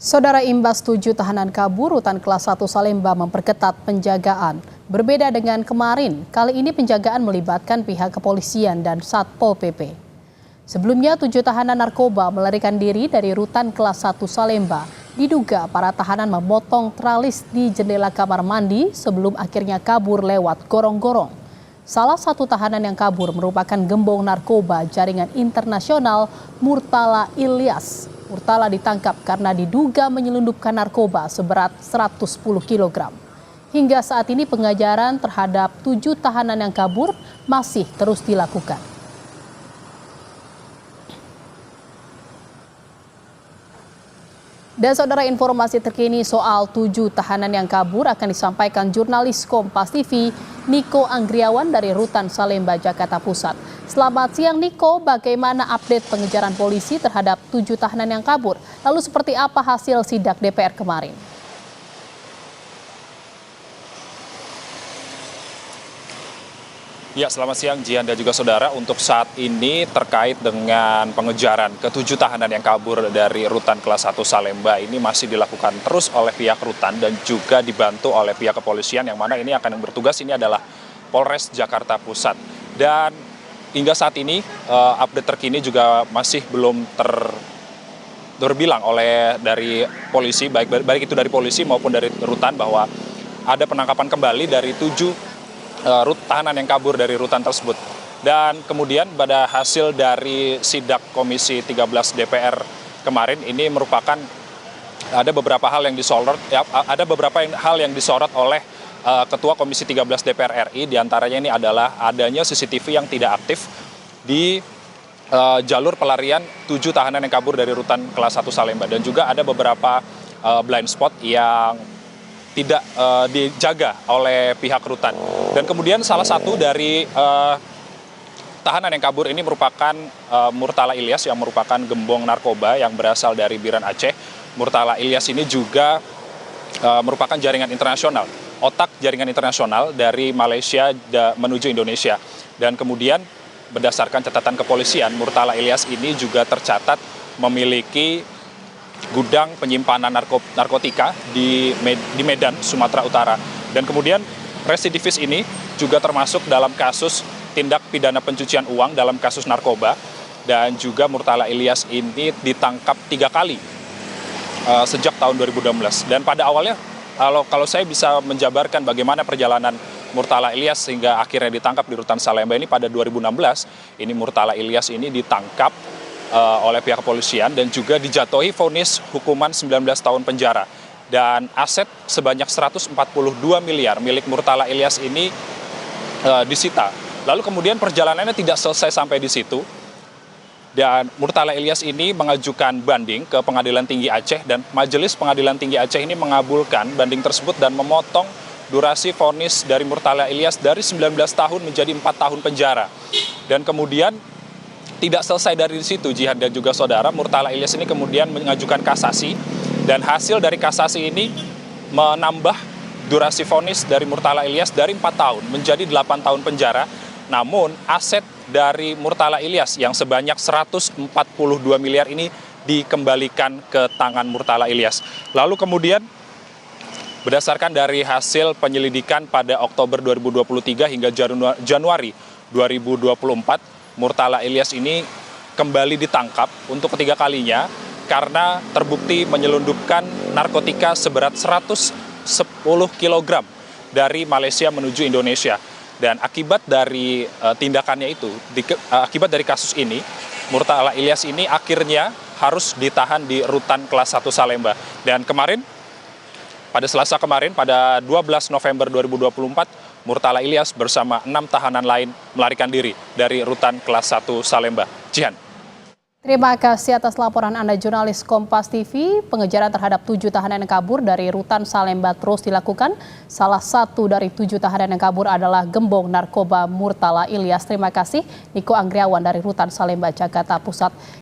Saudara, imbas 7 tahanan kabur, rutan kelas 1 Salemba memperketat penjagaan. Berbeda dengan kemarin, kali ini penjagaan melibatkan pihak kepolisian dan Satpol PP. Sebelumnya 7 tahanan narkoba melarikan diri dari rutan kelas 1 Salemba. Diduga para tahanan memotong tralis di jendela kamar mandi sebelum akhirnya kabur lewat gorong-gorong. Salah satu tahanan yang kabur merupakan gembong narkoba jaringan internasional Murtala Ilyas. Murtala ditangkap karena diduga menyelundupkan narkoba seberat 110 kg. Hingga saat ini pengejaran terhadap 7 tahanan yang kabur masih terus dilakukan. Dan saudara, informasi terkini soal 7 tahanan yang kabur akan disampaikan jurnalis Kompas TV Niko Anggriawan dari Rutan Salemba, Jakarta Pusat. Selamat siang Niko, bagaimana update pengejaran polisi terhadap 7 tahanan yang kabur? Lalu seperti apa hasil sidak DPR kemarin? Ya, selamat siang Jihan dan juga saudara. Untuk saat ini terkait dengan pengejaran ke-7 tahanan yang kabur dari rutan kelas 1 Salemba ini masih dilakukan terus oleh pihak rutan dan juga dibantu oleh pihak kepolisian, yang mana ini akan bertugas ini adalah Polres Jakarta Pusat. Dan hingga saat ini update terkini juga masih belum terbilang oleh dari polisi, baik itu dari polisi maupun dari rutan, bahwa ada penangkapan kembali dari 7 tahanan yang kabur dari rutan tersebut. Dan kemudian pada hasil dari sidak Komisi 13 DPR kemarin ini merupakan ada beberapa hal yang disorot, oleh Ketua Komisi 13 DPR RI. Diantaranya ini adalah adanya CCTV yang tidak aktif di jalur pelarian 7 tahanan yang kabur dari rutan kelas 1 Salemba, dan juga ada beberapa blind spot yang tidak dijaga oleh pihak rutan. Dan kemudian salah satu dari tahanan yang kabur ini merupakan Murtala Ilyas, yang merupakan gembong narkoba yang berasal dari Biren Aceh. Murtala Ilyas ini juga merupakan jaringan internasional, otak jaringan internasional dari Malaysia menuju Indonesia. Dan kemudian berdasarkan catatan kepolisian, Murtala Ilyas ini juga tercatat memiliki gudang penyimpanan narkotika di Medan, Sumatera Utara. Dan kemudian residivis ini juga termasuk dalam kasus tindak pidana pencucian uang dalam kasus narkoba. Dan juga Murtala Ilyas ini ditangkap 3 kali sejak tahun 2016. Dan pada awalnya kalau saya bisa menjabarkan bagaimana perjalanan Murtala Ilyas sehingga akhirnya ditangkap di rutan Salemba ini pada 2016, ini Murtala Ilyas ini ditangkap oleh pihak kepolisian dan juga dijatuhi vonis hukuman 19 tahun penjara. Dan aset sebanyak 142 miliar milik Murtala Ilyas ini disita. Lalu kemudian perjalanannya tidak selesai sampai di situ. Dan Murtala Ilyas ini mengajukan banding ke Pengadilan Tinggi Aceh, dan Majelis Pengadilan Tinggi Aceh ini mengabulkan banding tersebut dan memotong durasi vonis dari Murtala Ilyas dari 19 tahun menjadi 4 tahun penjara. Dan kemudian tidak selesai dari situ, Jihan dan juga saudara, Murtala Ilyas ini kemudian mengajukan kasasi, dan hasil dari kasasi ini menambah durasi vonis dari Murtala Ilyas dari 4 tahun menjadi 8 tahun penjara. Namun aset dari Murtala Ilyas yang sebanyak 142 miliar ini dikembalikan ke tangan Murtala Ilyas. Lalu kemudian berdasarkan dari hasil penyelidikan pada Oktober 2023 hingga Januari 2024, Murtala Ilyas ini kembali ditangkap untuk ketiga kalinya karena terbukti menyelundupkan narkotika seberat 110 kg dari Malaysia menuju Indonesia. Dan akibat dari tindakannya itu, akibat dari kasus ini, Murtala Ilyas ini akhirnya harus ditahan di rutan kelas 1 Salemba. Dan kemarin, pada Selasa kemarin, pada 12 November 2024, Murtala Ilyas bersama 6 tahanan lain melarikan diri dari rutan kelas 1 Salemba. Jihan. Terima kasih atas laporan Anda, jurnalis Kompas TV. Pengejaran terhadap 7 tahanan yang kabur dari rutan Salemba terus dilakukan. Salah satu dari 7 tahanan yang kabur adalah gembong narkoba Murtala Ilyas. Terima kasih Niko Anggriawan dari rutan Salemba, Jakarta Pusat.